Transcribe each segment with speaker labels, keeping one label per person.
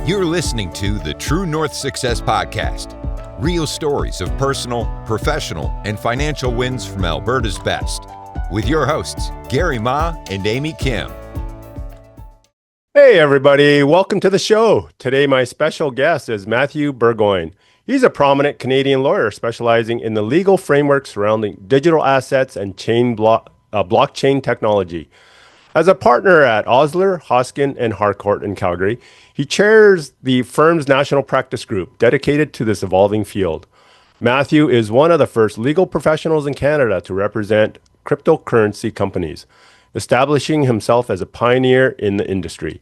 Speaker 1: You're listening to the True North Success Podcast. Real stories of personal, professional, and financial wins from Alberta's best. With your hosts, Gary Ma and Amy Kim.
Speaker 2: Hey everybody, welcome to the show. Today my special guest is Matthew Burgoyne. He's a prominent Canadian lawyer specializing in the legal framework surrounding digital assets and blockchain technology. As a partner at Osler, Hoskin, and Harcourt in Calgary, he chairs the firm's national practice group dedicated to this evolving field. Matthew is one of the first legal professionals in Canada to represent cryptocurrency companies, establishing himself as a pioneer in the industry.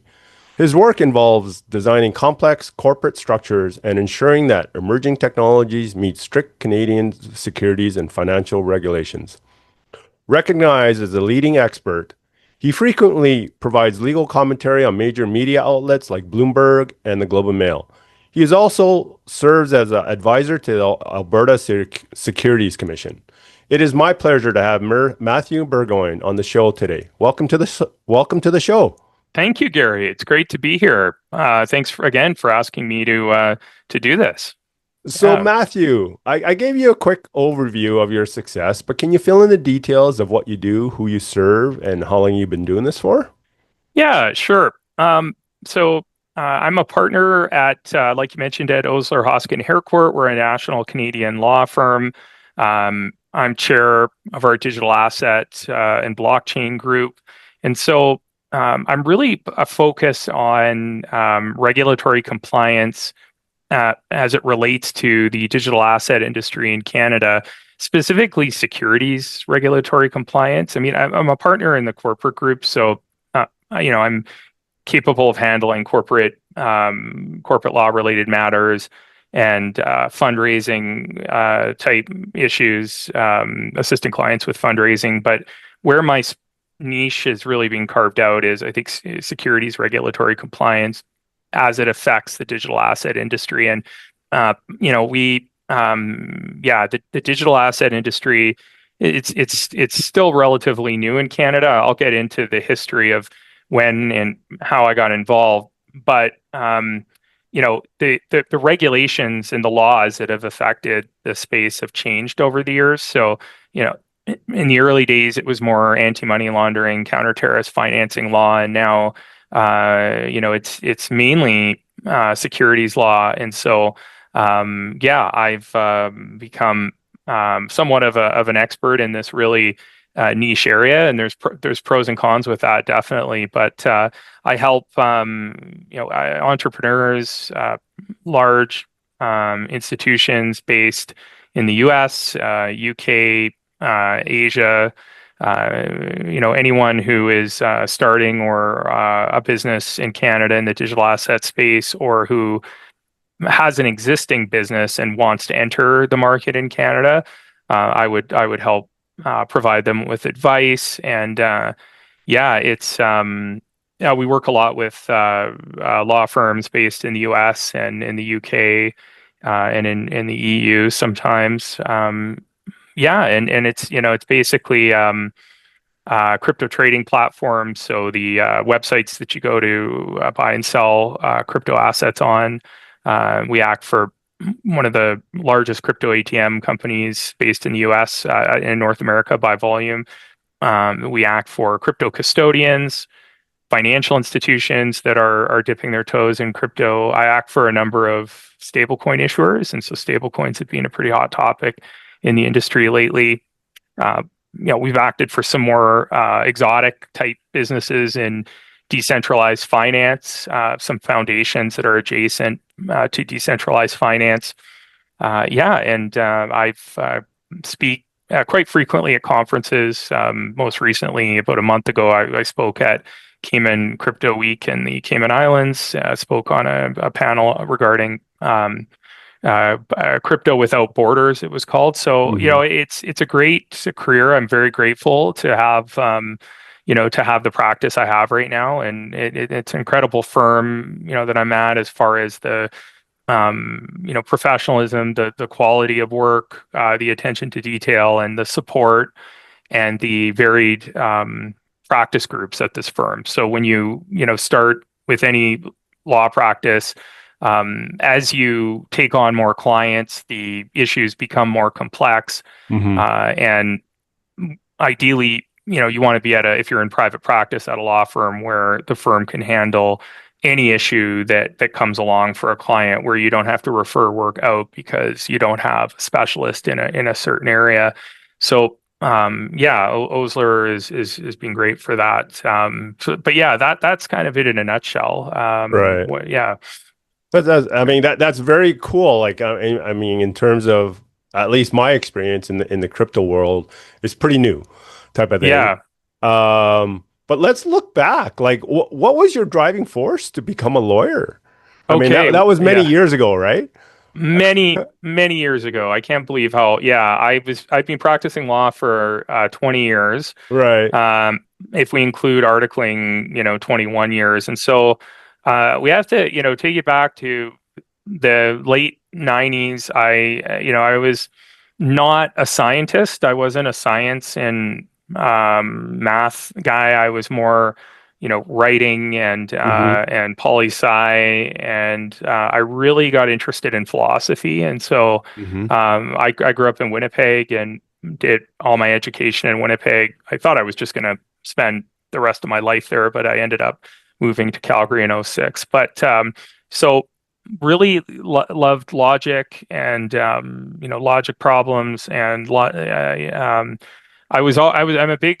Speaker 2: His work involves designing complex corporate structures and ensuring that emerging technologies meet strict Canadian securities and financial regulations. Recognized as a leading expert, he frequently provides legal commentary on major media outlets like Bloomberg and the Globe and Mail. He also serves as an advisor to the Alberta Securities Commission. It is my pleasure to have Matthew Burgoyne on the show today. Welcome to the show.
Speaker 3: Thank you, Gary. It's great to be here. Thanks again for asking me to do this.
Speaker 2: So Matthew, I gave you a quick overview of your success, but can you fill in the details of what you do, who you serve, and how long you've been doing this for?
Speaker 3: Yeah, sure. So I'm a partner at, like you mentioned, at Osler, Hoskin, Harcourt. We're a national Canadian law firm. I'm chair of our digital asset and blockchain group. And so I'm really a focus on regulatory compliance as it relates to the digital asset industry in Canada, specifically securities regulatory compliance. I mean, I'm a partner in the corporate group, so I'm capable of handling corporate law related matters and fundraising type issues, assisting clients with fundraising. But where my niche is really being carved out is, I think, securities regulatory compliance as it affects the digital asset industry. And, the digital asset industry, it's still relatively new in Canada. I'll get into the history of when and how I got involved. But, the regulations and the laws that have affected the space have changed over the years. So, in the early days, it was more anti-money laundering, counter-terrorist financing law, and now it's mainly securities law. And so I've become somewhat of an expert in this really niche area, and there's pros and cons with that, definitely. But I help entrepreneurs, large institutions based in the US, UK, Asia, anyone who is starting or a business in Canada in the digital asset space, or who has an existing business and wants to enter the market in Canada, I would help provide them with advice. And we work a lot with law firms based in the US and in the UK and in the EU sometimes. And it's basically crypto trading platforms. So the websites that you go to buy and sell crypto assets on. We act for one of the largest crypto ATM companies based in the US in North America by volume. We act for crypto custodians, financial institutions that are dipping their toes in crypto. I act for a number of stablecoin issuers, and so stablecoins have been a pretty hot topic in the industry lately. We've acted for some more exotic type businesses in decentralized finance, some foundations that are adjacent to decentralized finance. I've speak quite frequently at conferences. Most recently, about a month ago, I spoke at Cayman Crypto Week in the Cayman Islands. Spoke on a panel regarding Crypto Without Borders, it was called. So, it's a great career. I'm very grateful to have, the practice I have right now. And it's an incredible firm, that I'm at, as far as the, professionalism, the quality of work, the attention to detail, and the support, and the varied practice groups at this firm. So when you start with any law practice, As you take on more clients, the issues become more complex,
Speaker 2: Hmm.
Speaker 3: and ideally, you want to be if you're in private practice at a law firm where the firm can handle any issue that comes along for a client, where you don't have to refer work out because you don't have a specialist in a certain area. So yeah, Osler is being great for that. But yeah, that's kind of it in a nutshell.
Speaker 2: Right.
Speaker 3: Yeah.
Speaker 2: I mean, that's very cool. Like, I mean, in terms of at least my experience in the crypto world, it's pretty new type of thing.
Speaker 3: Yeah.
Speaker 2: But let's look back. Like, what was your driving force to become a lawyer? I mean,
Speaker 3: Okay.
Speaker 2: that was many
Speaker 3: Yeah.
Speaker 2: years ago, right?
Speaker 3: Many years ago. I can't believe yeah, I've been practicing law for 20 years.
Speaker 2: Right.
Speaker 3: If we include articling, 21 years. And so we have to, take it back to the late 90s. I was not a scientist. I wasn't a science and math guy. I was more, writing
Speaker 2: Hmm.
Speaker 3: and poli sci, and I really got interested in philosophy. And so
Speaker 2: Hmm.
Speaker 3: I grew up in Winnipeg and did all my education in Winnipeg. I thought I was just going to spend the rest of my life there, but I ended up moving to Calgary in '06. But so really loved logic and logic problems and I'm a big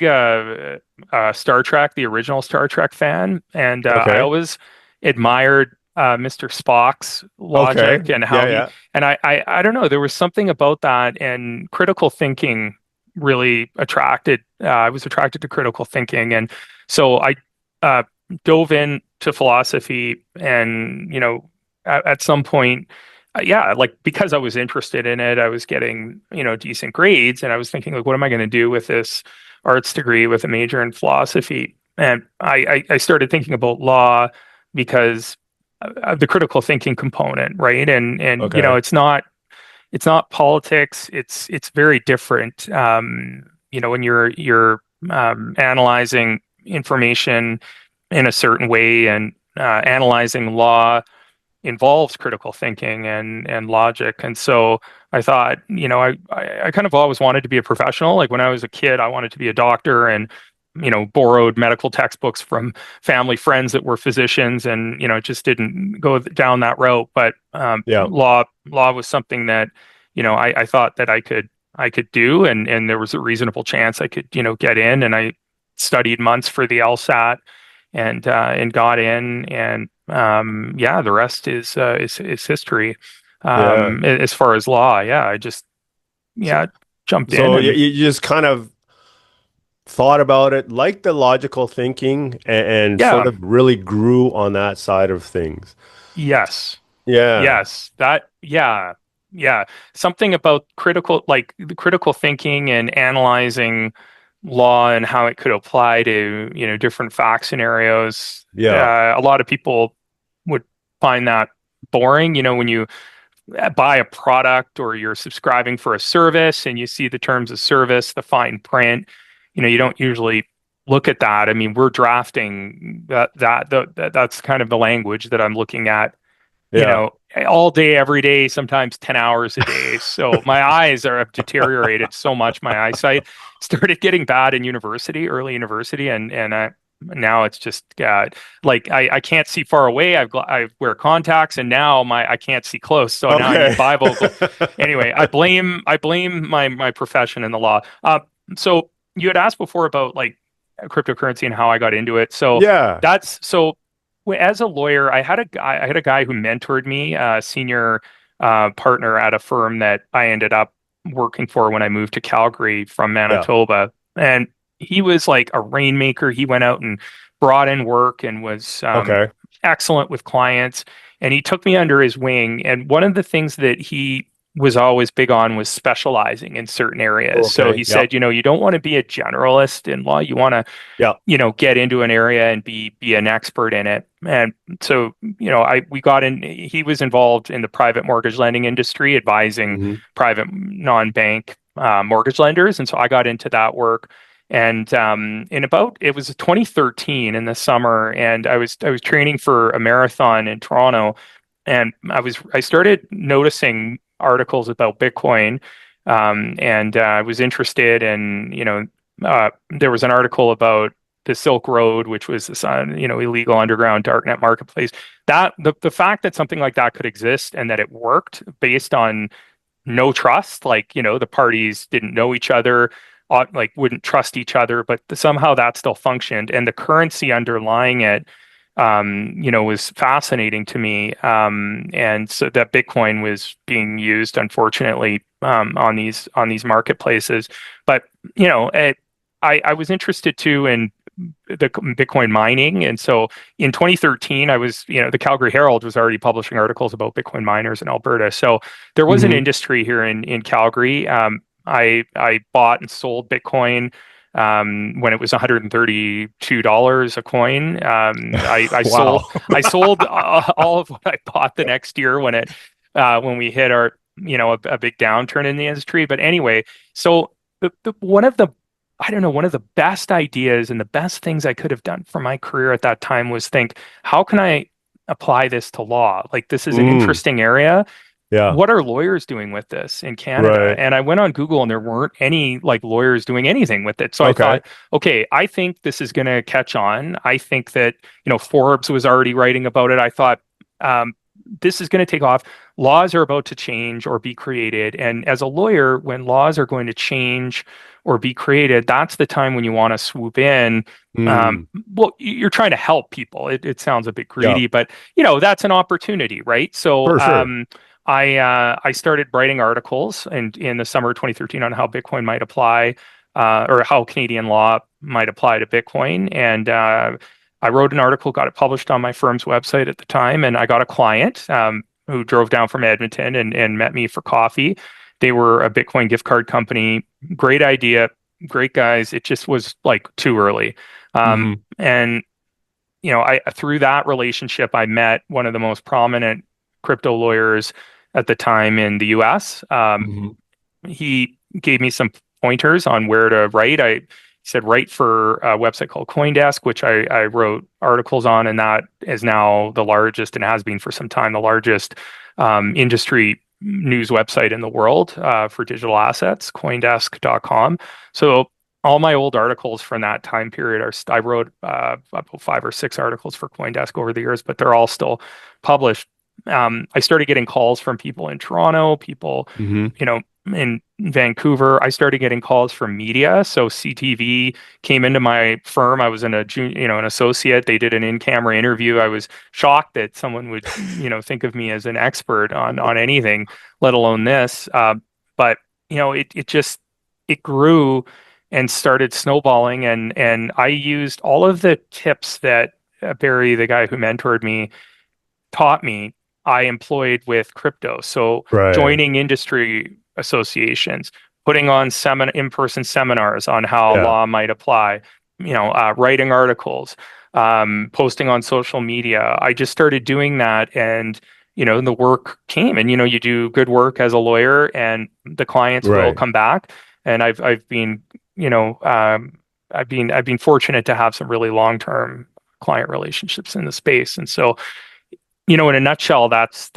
Speaker 3: Star Trek, the original Star Trek fan, and I
Speaker 2: Okay.
Speaker 3: always admired Mr. Spock's
Speaker 2: Okay.
Speaker 3: logic and
Speaker 2: Yeah,
Speaker 3: how
Speaker 2: yeah.
Speaker 3: and I don't know, there was something about that, and critical thinking really attracted. I was attracted to critical thinking, and so I uh, dove into philosophy, and at some point, yeah, like because I was interested in it, I was getting, decent grades, and I was thinking, like, what am I going to do with this arts degree with a major in philosophy? And I started thinking about law because of the critical thinking component, right? And
Speaker 2: Okay.
Speaker 3: it's not politics. It's very different. When you're analyzing information in a certain way, and analyzing law involves critical thinking and logic. And so I thought, I kind of always wanted to be a professional. Like when I was a kid, I wanted to be a doctor, and borrowed medical textbooks from family friends that were physicians, and it just didn't go down that route. But
Speaker 2: Yeah.
Speaker 3: law was something that I thought that I could do, and there was a reasonable chance I could get in. And I studied months for the LSAT, and got in. And yeah, the rest is history.
Speaker 2: Yeah.
Speaker 3: As far as law, yeah, I just,
Speaker 2: So,
Speaker 3: yeah, jumped in.
Speaker 2: so you,
Speaker 3: And
Speaker 2: you just kind of thought about it, like the logical thinking, and sort
Speaker 3: yeah.
Speaker 2: of really grew on that side of things.
Speaker 3: Yes.
Speaker 2: Yeah.
Speaker 3: Yes, yeah, yeah. Something about like the critical thinking and analyzing law and how it could apply to, different fact scenarios.
Speaker 2: Yeah.
Speaker 3: A lot of people would find that boring, when you buy a product or you're subscribing for a service and you see the terms of service, the fine print, you don't usually look at that. I mean, we're drafting that's kind of the language that I'm looking at,
Speaker 2: Yeah.
Speaker 3: all day, every day, sometimes 10 hours a day. So my eyes have deteriorated so much. My eyesight started getting bad in early university, and now it's just like I can't see far away. I wear contacts, and now I can't see close. So now I need
Speaker 2: Okay.
Speaker 3: bifocals. Anyway, I blame my profession in the law. So you had asked before about like cryptocurrency and how I got into it. So
Speaker 2: Yeah.
Speaker 3: that's so as a lawyer, I had a guy who mentored me, a senior partner at a firm that I ended up working for when I moved to Calgary from
Speaker 2: Yeah.
Speaker 3: Manitoba. And he was like a rainmaker. He went out and brought in work and was
Speaker 2: Okay.
Speaker 3: excellent with clients. And he took me under his wing. And one of the things that he was always big on was specializing in certain areas. So
Speaker 2: Okay.
Speaker 3: he
Speaker 2: Yep.
Speaker 3: said, you don't want to be a generalist in law. You want to
Speaker 2: Yep.
Speaker 3: get into an area and be an expert in it. And so, we got in, he was involved in the private mortgage lending industry, advising
Speaker 2: Hmm.
Speaker 3: private non-bank mortgage lenders. And so I got into that work. And it was 2013 in the summer, and I was training for a marathon in Toronto, and I started noticing articles about Bitcoin, and I was interested in, there was an article about the Silk Road, which was this, illegal underground darknet marketplace. That the fact that something like that could exist and that it worked based on no trust, like, the parties didn't know each other, like wouldn't trust each other, but somehow that still functioned, and the currency underlying it, was fascinating to me. And so that Bitcoin was being used, unfortunately, on these marketplaces. But I was interested too in the Bitcoin mining, and so in 2013, I was, the Calgary Herald was already publishing articles about Bitcoin miners in Alberta. So there was an industry here in Calgary. I bought and sold Bitcoin when it was $132 a coin. I
Speaker 2: Wow.
Speaker 3: sold all of what I bought the next year when we hit our, a big downturn in the industry. But anyway, so one of the best ideas and the best things I could have done for my career at that time was think, how can I apply this to law? Like, this is an interesting area.
Speaker 2: Yeah.
Speaker 3: What are lawyers doing with this in Canada?
Speaker 2: Right.
Speaker 3: And I went on Google and there weren't any like lawyers doing anything with it. So I thought, okay, I think this is going to catch on. I think that, Forbes was already writing about it. I thought, this is going to take off. Laws are about to change or be created. And as a lawyer, when laws are going to change or be created, that's the time when you want to swoop in. Well, you're trying to help people. It sounds a bit greedy, but that's an opportunity, right? So
Speaker 2: For sure.
Speaker 3: I started writing articles in the summer of 2013 on how Bitcoin might apply, or how Canadian law might apply to Bitcoin. And I wrote an article, got it published on my firm's website at the time, and I got a client who drove down from Edmonton and met me for coffee. They were a Bitcoin gift card company. Great idea, great guys. It just was like too early. And through that relationship, I met one of the most prominent crypto lawyers at the time in the US. He gave me some pointers on where to write. He said, write for a website called CoinDesk, which I wrote articles on, and that is now the largest, and has been for some time, the largest industry news website in the world for digital assets, coindesk.com. So all my old articles from that time period I wrote about 5 or 6 articles for CoinDesk over the years, but they're all still published. I started getting calls from people in Toronto, people, in Vancouver. I started getting calls from media. So CTV came into my firm. I was an associate. They did an in-camera interview. I was shocked that someone would, think of me as an expert on anything, let alone this. But it grew and started snowballing. And I used all of the tips that Barry, the guy who mentored me, taught me. I employed with crypto. So joining industry associations, putting on in-person seminars on how law might apply, writing articles, posting on social media. I just started doing that, and the work came. And you do good work as a lawyer, and the clients will come back. And I've been I've been fortunate to have some really long-term client relationships in the space. And so, in a nutshell, that's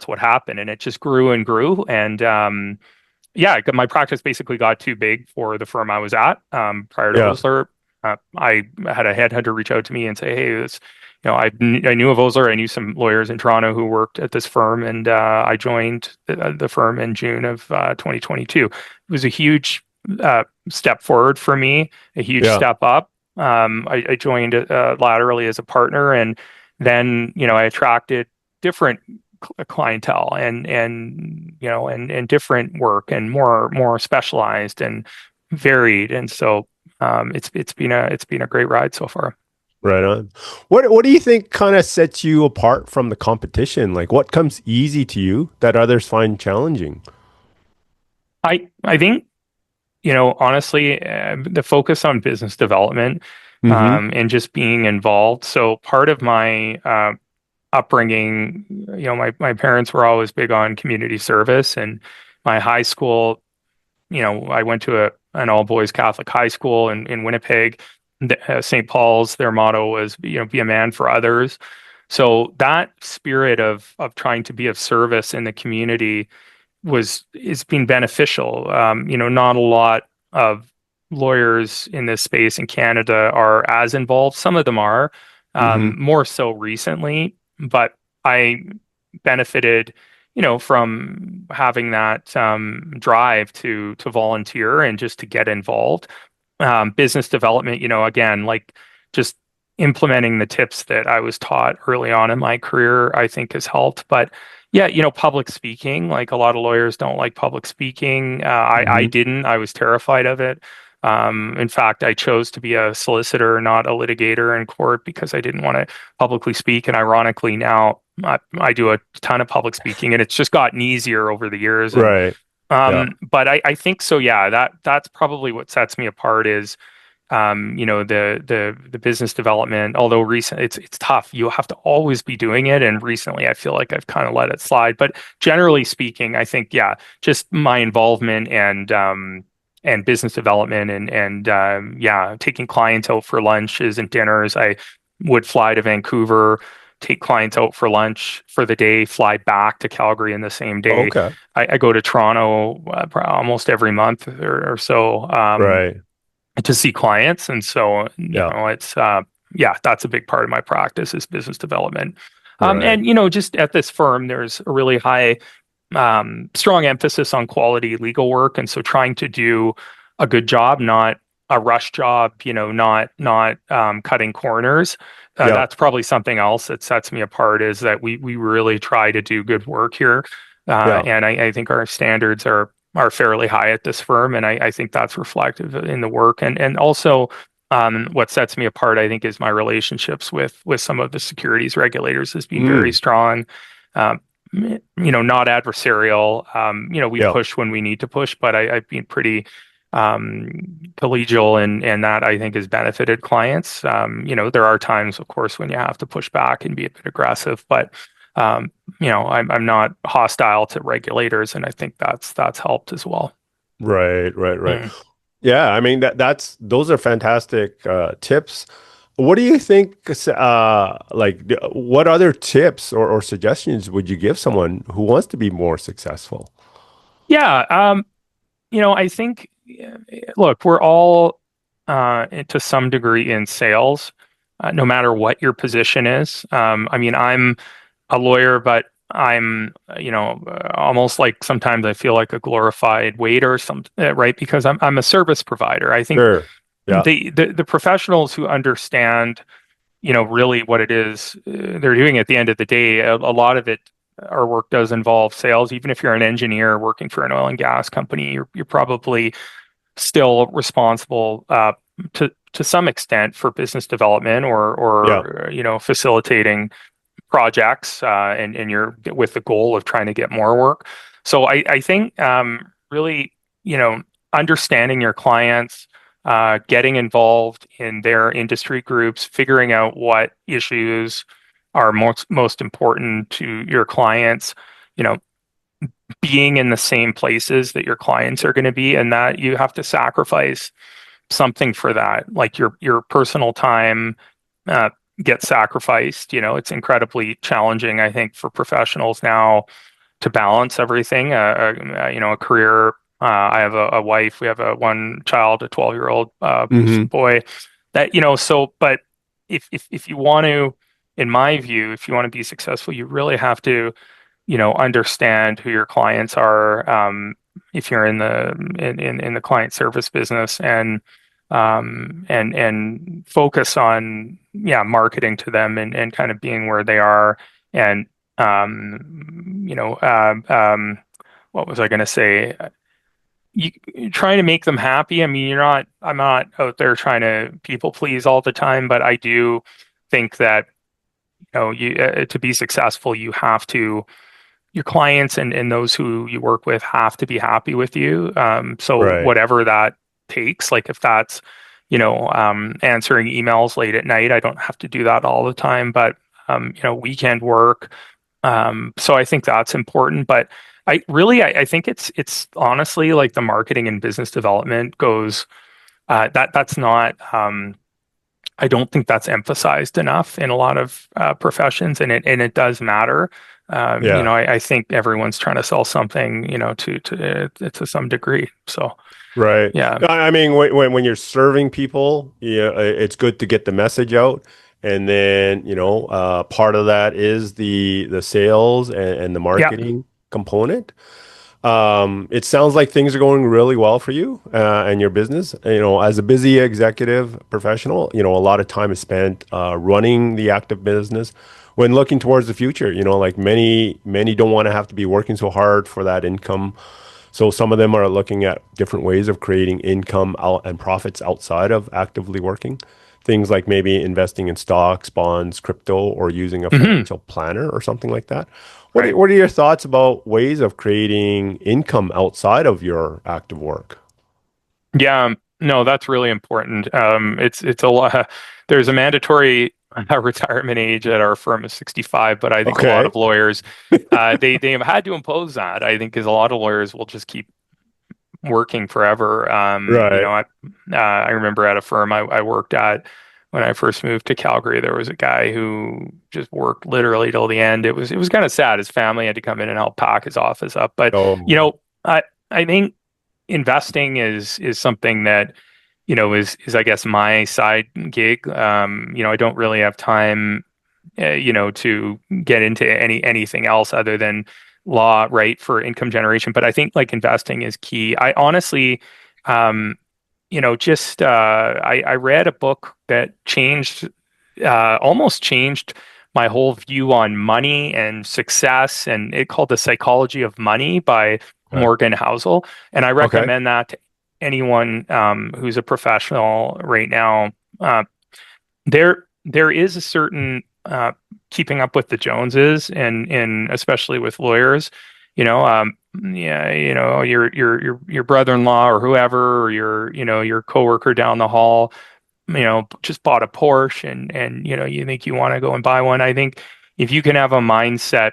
Speaker 3: what happened, and it just grew and grew. And my practice basically got too big for the firm I was at prior to Osler. I had a headhunter reach out to me and say, "Hey, this, I knew of Osler. I knew some lawyers in Toronto who worked at this firm, and I joined the firm in June of 2022. It was a huge step forward for me, a huge step up. I joined laterally as a partner, and then I attracted different clientele and different work, and more specialized and varied. And so it's been a great ride so far.
Speaker 2: Right on. What do you think kind of sets you apart from the competition? Like, what comes easy to you that others find challenging?
Speaker 3: I think honestly, the focus on business development and just being involved. So part of my upbringing, my parents were always big on community service, and my high school, I went to an all boys Catholic high school in Winnipeg. St. Paul's, their motto was, be a man for others. So that spirit of trying to be of service in the community is been beneficial. Not a lot of lawyers in this space in Canada are as involved. Some of them are,
Speaker 2: Mm-hmm.
Speaker 3: more so recently, but I benefited, from having that drive to volunteer and just to get involved. Business development, again, like just implementing the tips that I was taught early on in my career, I think has helped. But yeah, public speaking, like a lot of lawyers don't like public speaking. I
Speaker 2: Mm-hmm.
Speaker 3: didn't. I was terrified of it. In fact, I chose to be a solicitor, not a litigator in court, because I didn't want to publicly speak. And ironically, now I do a ton of public speaking, and it's just gotten easier over the years. And
Speaker 2: Right. Yeah.
Speaker 3: but I think so. Yeah, that's probably what sets me apart is the business development. Although recent, it's tough. You have to always be doing it, and recently, I feel like I've kind of let it slide. But generally speaking, I think just my involvement and business development and taking clients out for lunches and dinners. I would fly to Vancouver, take clients out for lunch for the day, fly back to Calgary in the same day.
Speaker 2: Okay.
Speaker 3: I go to Toronto almost every month or so.
Speaker 2: Right.
Speaker 3: To see clients. And so,
Speaker 2: Yeah.
Speaker 3: it's, that's a big part of my practice is business development.
Speaker 2: Right.
Speaker 3: And, just at this firm, there's a really high, strong emphasis on quality legal work. And so trying to do a good job, not a rush job, not cutting corners.
Speaker 2: Yeah.
Speaker 3: That's probably something else that sets me apart is that we really try to do good work here.
Speaker 2: Yeah.
Speaker 3: And I think our standards are fairly high at this firm, and I think that's reflective in the work. And also, what sets me apart, I think, is my relationships with some of the securities regulators has been very strong. Not adversarial. We
Speaker 2: Yeah.
Speaker 3: push when we need to push, but I've been pretty collegial, and that I think has benefited clients. There are times, of course, when you have to push back and be a bit aggressive, but I'm not hostile to regulators, and I think that's helped as well.
Speaker 2: Right.
Speaker 3: Mm.
Speaker 2: Yeah, I mean those are fantastic tips. What do you think? What other tips or suggestions would you give someone who wants to be more successful?
Speaker 3: Yeah, I think, look, we're all to some degree in sales, no matter what your position is. I mean, I'm a lawyer, but I'm, almost like sometimes I feel like a glorified waiter, right? Because I'm a service provider. I think
Speaker 2: Sure. Yeah.
Speaker 3: the professionals who understand, really what it is they're doing at the end of the day, a lot of it, our work does involve sales. Even if you're an engineer working for an oil and gas company, you're probably still responsible to some extent for business development
Speaker 2: Yeah.
Speaker 3: or facilitating projects, and you're with the goal of trying to get more work. So I think really, understanding your clients, getting involved in their industry groups, figuring out what issues are most important to your clients, being in the same places that your clients are going to be, and that you have to sacrifice something for that, like your personal time get sacrificed. It's incredibly challenging, I think, for professionals now to balance everything. A career. I have a wife. We have one child, a 12-year-old
Speaker 2: Hmm.
Speaker 3: boy. That So, but if you want to, in my view, if you want to be successful, you really have to, understand who your clients are. If you're in the client service business, and focus on marketing to them and kind of being where they are, and what was I going to say, you're trying to make them happy. I mean, I'm not out there trying to people please all the time, but I do think that you to be successful, you have to, your clients and those who you work with have to be happy with you. So
Speaker 2: Right.
Speaker 3: whatever that takes, like if that's, answering emails late at night, I don't have to do that all the time, but, weekend work. So I think that's important, but I think it's honestly like the marketing and business development goes, that's not, I don't think that's emphasized enough in a lot of professions, and it does matter.
Speaker 2: Yeah.
Speaker 3: I think everyone's trying to sell something, to some degree. So
Speaker 2: Right.
Speaker 3: yeah,
Speaker 2: I mean, when you're serving people, yeah, it's good to get the message out, and then part of that is the sales and the
Speaker 3: yeah.
Speaker 2: marketing component. It sounds like things are going really well for you and your business. As a busy executive professional, a lot of time is spent running the active business. When looking towards the future, like many don't want to have to be working so hard for that income. So some of them are looking at different ways of creating income out and profits outside of actively working. Things like maybe investing in stocks, bonds, crypto, or using a
Speaker 3: Hmm.
Speaker 2: financial planner or something like that.
Speaker 3: Right.
Speaker 2: What are your thoughts about ways of creating income outside of your active work?
Speaker 3: Yeah, no, that's really important. It's a lot. There's a mandatory retirement age at our firm of 65, but I think a lot
Speaker 2: Okay.
Speaker 3: of lawyers, they have had to impose that. I think because a lot of lawyers will just keep working forever.
Speaker 2: Right.
Speaker 3: I remember at a firm I worked at when I first moved to Calgary, there was a guy who just worked literally till the end. It was kind of sad. His family had to come in and help pack his office up, but
Speaker 2: Oh,
Speaker 3: I think investing is something that is I guess my side gig. I don't really have time, to get into anything else other than law, right, for income generation. But I think like investing is key. I honestly, just I read a book that almost changed my whole view on money and success, and it called The Psychology of Money by
Speaker 2: okay.
Speaker 3: Morgan Housel. And I
Speaker 2: Okay.
Speaker 3: recommend that to anyone who's a professional right now. There is a certain keeping up with the Joneses, and especially with lawyers. Yeah, your brother-in-law or whoever, or your coworker down the hall, just bought a Porsche, and you think you want to go and buy one. I think if you can have a mindset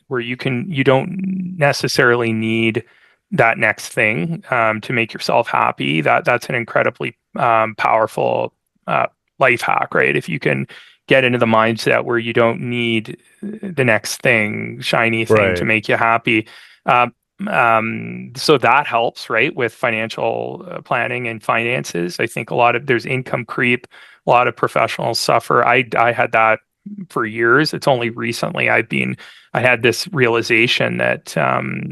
Speaker 3: where you don't necessarily need that next thing to make yourself happy, that's an incredibly powerful life hack, right? If you can get into the mindset where you don't need the next thing, shiny thing to
Speaker 2: Right.
Speaker 3: make you happy. Um, so that helps, right, with financial planning and finances. I think there's income creep. A lot of professionals suffer. I had that for years. It's only recently I had this realization that,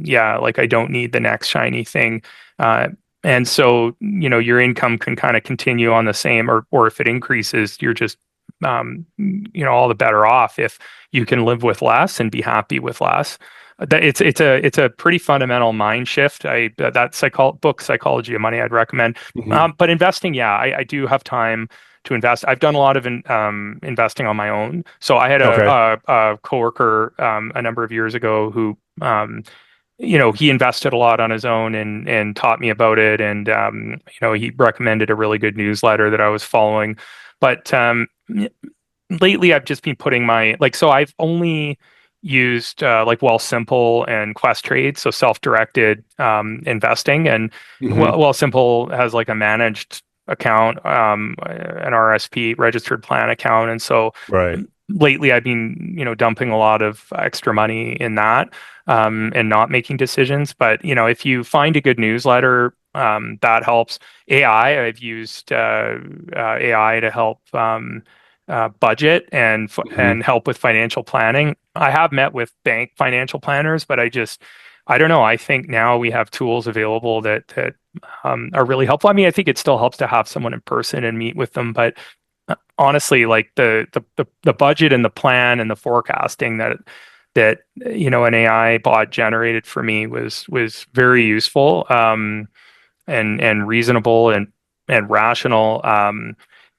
Speaker 3: yeah, like I don't need the next shiny thing. Uh, and so, your income can kind of continue on the same, or if it increases, you're just, all the better off if you can live with less and be happy with less. It's a pretty fundamental mind shift. Book Psychology of Money I'd recommend.
Speaker 2: Hmm.
Speaker 3: But investing, yeah, I do have time to invest. I've done a lot of investing on my own. So I had
Speaker 2: Okay.
Speaker 3: a coworker a number of years ago who he invested a lot on his own and taught me about it. And he recommended a really good newsletter that I was following. But lately I've just been putting so I've only used like Wealthsimple and Questrade, so self-directed investing. And
Speaker 2: Hmm.
Speaker 3: Wealthsimple has like a managed account, an RSP, registered plan account. And so
Speaker 2: Right.
Speaker 3: lately I've been, dumping a lot of extra money in that, and not making decisions. But, if you find a good newsletter, that helps. I've used AI to help budget
Speaker 2: Hmm.
Speaker 3: and help with financial planning. I have met with bank financial planners, but I don't know. I think now we have tools available that are really helpful. I mean, I think it still helps to have someone in person and meet with them, but honestly, like the budget and the plan and the forecasting that an AI bot generated for me was very useful, and reasonable and rational.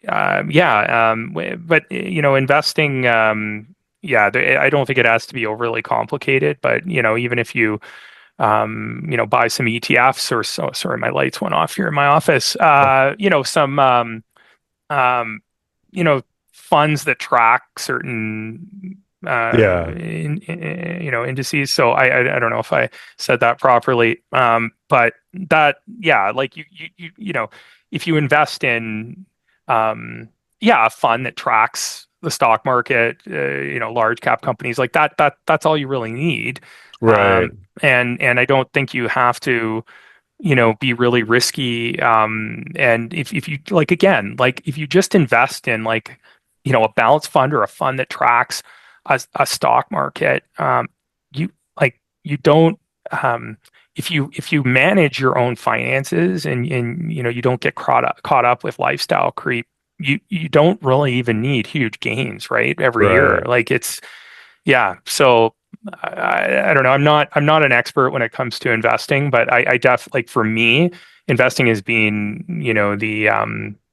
Speaker 3: Yeah, but investing. Yeah, I don't think it has to be overly complicated, but even if you buy some ETFs, or so. Sorry, my lights went off here in my office. Some um, you know, funds that track certain
Speaker 2: Yeah.
Speaker 3: indices. So I don't know if I said that properly. But that, yeah, like if you invest in a fund that tracks the stock market, large cap companies like that. That's all you really need.
Speaker 2: Right.
Speaker 3: And I don't think you have to, be really risky. And if you like, again, like if you just invest in like, a balanced fund or a fund that tracks a stock market, you like you don't if you manage your own finances and you don't get caught up with lifestyle creep, you don't really even need huge gains, right? Every year.
Speaker 2: Right.
Speaker 3: Like so I don't know. I'm not an expert when it comes to investing, but I definitely, like, for me, investing has been,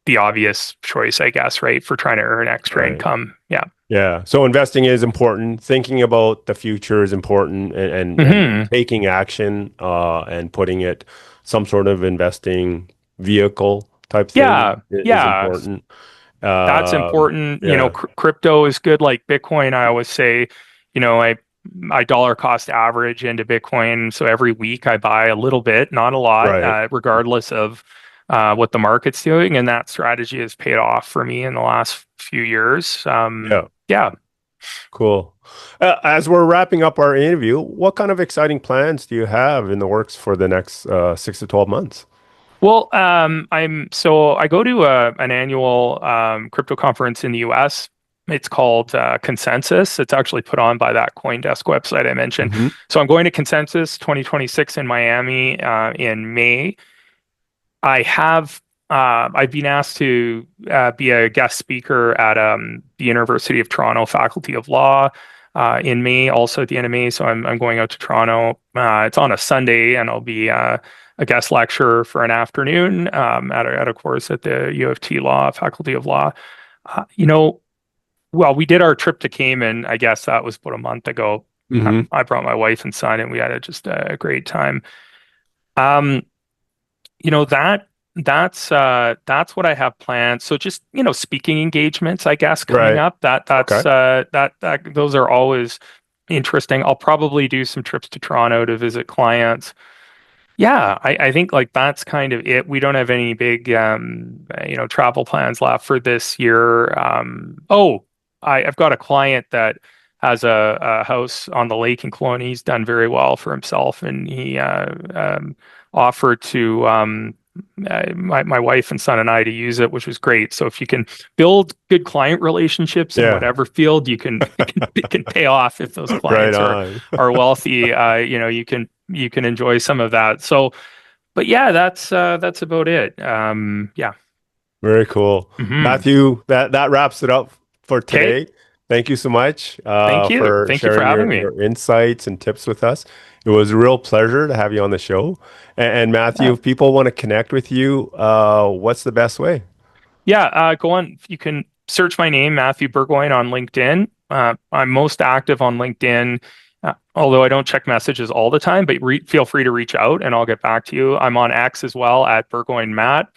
Speaker 3: the obvious choice, I guess, right? For trying to earn extra
Speaker 2: Right.
Speaker 3: income. Yeah.
Speaker 2: Yeah. So investing is important. Thinking about the future is important, and
Speaker 3: Hmm.
Speaker 2: taking action and putting it some sort of investing vehicle type thing
Speaker 3: Yeah.
Speaker 2: is
Speaker 3: Yeah.
Speaker 2: important.
Speaker 3: That's important.
Speaker 2: Yeah.
Speaker 3: Crypto is good. Like Bitcoin, I always say, I dollar cost average into Bitcoin. So every week I buy a little bit, not a lot,
Speaker 2: Right.
Speaker 3: regardless of what the market's doing. And that strategy has paid off for me in the last few years.
Speaker 2: Yeah.
Speaker 3: Yeah.
Speaker 2: Cool. As we're wrapping up our interview, what kind of exciting plans do you have in the works for the next 6 to 12 months?
Speaker 3: Well, I go to an annual crypto conference in the US. It's called Consensus. It's actually put on by that CoinDesk website I mentioned.
Speaker 2: Hmm.
Speaker 3: So I'm going to Consensus 2026 in Miami in May. I've been asked to be a guest speaker at the University of Toronto Faculty of Law in May, also at the end of May. So I'm going out to Toronto. It's on a Sunday, and I'll be a guest lecturer for an afternoon at a course at the U of T Law Faculty of Law. Uh, you know, well, we did our trip to Cayman. I guess that was about a month ago.
Speaker 2: Hmm.
Speaker 3: I brought my wife and son, and we had just a great time. Um, you know that that's what I have planned. So just speaking engagements, I guess, coming
Speaker 2: Right.
Speaker 3: up.
Speaker 2: Okay.
Speaker 3: That those are always interesting. I'll probably do some trips to Toronto to visit clients. Yeah, I think like that's kind of it. We don't have any big travel plans left for this year. I've got a client that has a house on the lake in Kelowna. He's done very well for himself, and he offered to my wife and son and I to use it, which was great. So if you can build good client relationships in
Speaker 2: Yeah.
Speaker 3: whatever field, it can pay off if those
Speaker 2: Right
Speaker 3: clients are
Speaker 2: on.
Speaker 3: are wealthy. You can enjoy some of that. So, but yeah, that's about it. Yeah.
Speaker 2: Very cool.
Speaker 3: Hmm.
Speaker 2: Matthew, that wraps it up for
Speaker 3: Okay.
Speaker 2: today. Thank you so much
Speaker 3: Thank you.
Speaker 2: for
Speaker 3: Thank you for
Speaker 2: sharing
Speaker 3: having me.
Speaker 2: your insights and tips with us. It was a real pleasure to have you on the show. And Matthew,
Speaker 3: Yeah.
Speaker 2: if people want to connect with you, what's the best way?
Speaker 3: Yeah. Go on. You can search my name, Matthew Burgoyne, on LinkedIn. I'm most active on LinkedIn, although I don't check messages all the time, but feel free to reach out and I'll get back to you. I'm on X as well at Burgoyne Matt.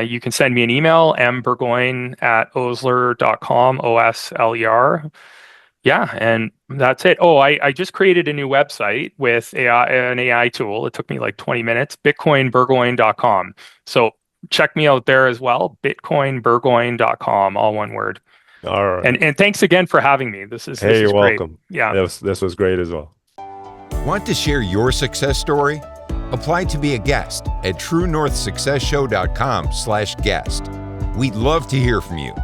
Speaker 3: You can send me an email, mburgoyne@osler.com, OSLER. Yeah, and that's it. Oh, I just created a new website with an AI tool. It took me like 20 minutes, bitcoinburgoyne.com. So check me out there as well, bitcoinburgoyne.com, all one word.
Speaker 2: All right.
Speaker 3: And thanks again for having me. This
Speaker 2: Hey,
Speaker 3: is
Speaker 2: you're
Speaker 3: great.
Speaker 2: welcome.
Speaker 3: Yeah.
Speaker 2: This was great as well.
Speaker 1: Want to share your success story? Apply to be a guest at truenorthsuccessshow.com/guest. We'd love to hear from you.